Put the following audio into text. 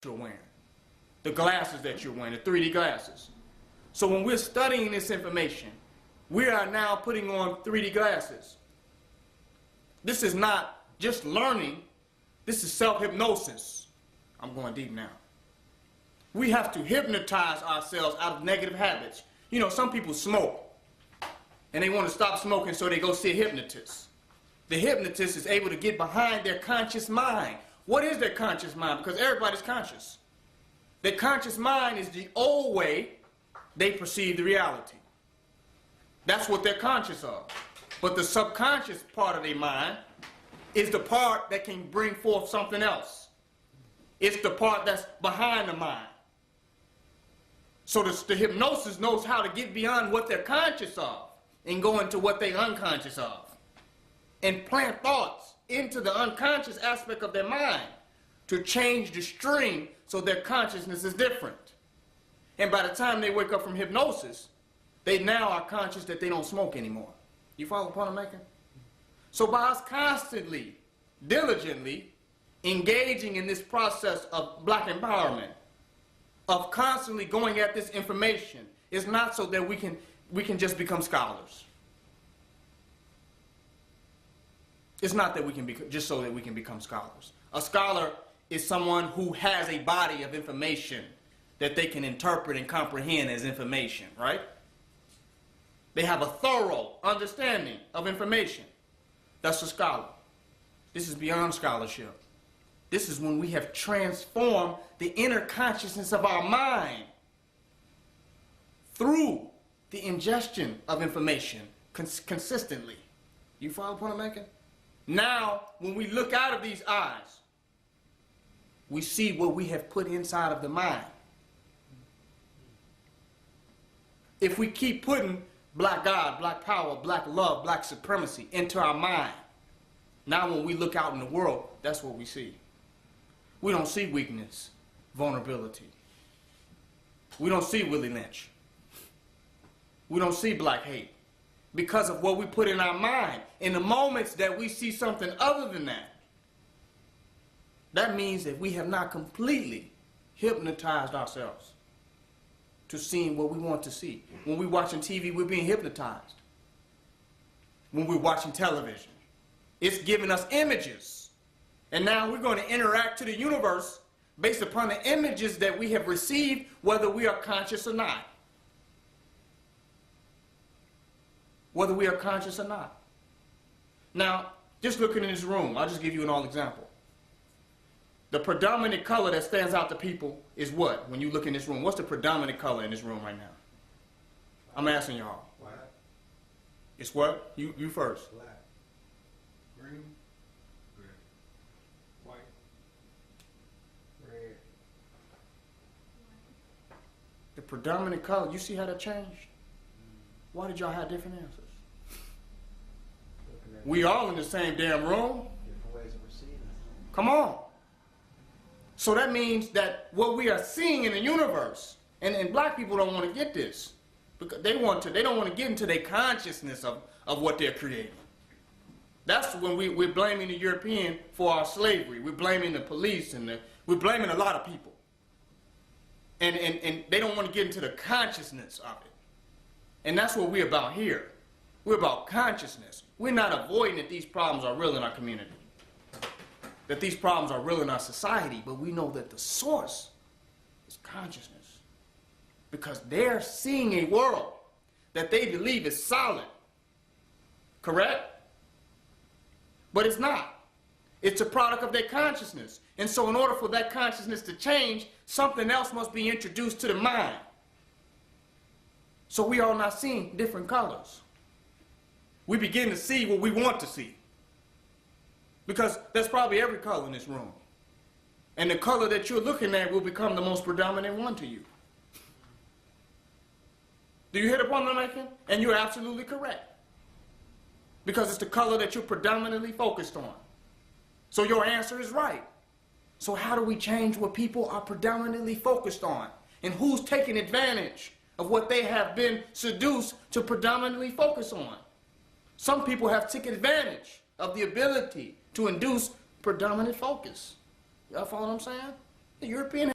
you're wearing, the glasses that you're wearing, the 3D glasses. So when we're studying this information, we are now putting on 3D glasses. This is not just learning, this is self-hypnosis. I'm going deep now. We have to hypnotize ourselves out of negative habits. You know, some people smoke, and they want to stop smoking, so they go see a hypnotist. The hypnotist is able to get behind their conscious mind. What is their conscious mind? Because everybody's conscious. Their conscious mind is the old way they perceive the reality. That's what they're conscious of. But the subconscious part of their mind is the part that can bring forth something else. It's the part that's behind the mind. So the hypnosis knows how to get beyond what they're conscious of and go into what they're unconscious of, and plant thoughts into the unconscious aspect of their mind to change the stream so their consciousness is different. And by the time they wake up from hypnosis, they now are conscious that they don't smoke anymore. You follow the point I'm making? So by us constantly, diligently engaging in this process of black empowerment, of constantly going at this information, is not so that we can just become scholars. It's not that we can be just so that we can become scholars. A scholar is someone who has a body of information that they can interpret and comprehend as information, right? They have a thorough understanding of information. That's a scholar. This is beyond scholarship. This is when we have transformed the inner consciousness of our mind through the ingestion of information consistently. You follow the point I'm making? Now, when we look out of these eyes, we see what we have put inside of the mind. If we keep putting black God, black power, black love, black supremacy into our mind, now when we look out in the world, that's what we see. We don't see weakness, vulnerability. We don't see Willie Lynch. We don't see black hate because of what we put in our mind. In the moments that we see something other than that, that means that we have not completely hypnotized ourselves to seeing what we want to see. When we're watching TV, we're being hypnotized. When we're watching television, it's giving us images. And now we're going to interact to the universe based upon the images that we have received, whether we are conscious or not. Whether we are conscious or not. Now, just looking in this room, I'll just give you an all example. The predominant color that stands out to people is what? When you look in this room, what's the predominant color in this room right now? I'm asking y'all. Black. It's what? You first. Black. Green. Red. White. Red. The predominant color, you see how that changed? Why did y'all have different answers? We all in the same damn room. Different ways of perceiving. Come on. So that means that what we are seeing in the universe, and black people don't want to get this, because they don't want to get into their consciousness of what they're creating. That's when we're blaming the European for our slavery. We're blaming the police, and we're blaming a lot of people. And they don't want to get into the consciousness of it. And that's what we're about here. We're about consciousness. We're not avoiding that these problems are real in our community, that these problems are real in our society, but we know that the source is consciousness, because they're seeing a world that they believe is solid, correct? But it's not. It's a product of their consciousness. And so in order for that consciousness to change, something else must be introduced to the mind. So we are not seeing different colors. We begin to see what we want to see. Because there's probably every color in this room. And the color that you're looking at will become the most predominant one to you. Do you hear the point I'm making? And you're absolutely correct. Because it's the color that you're predominantly focused on. So your answer is right. So how do we change what people are predominantly focused on? And who's taking advantage of what they have been seduced to predominantly focus on? Some people have taken advantage of the ability to induce predominant focus. Y'all follow what I'm saying? The European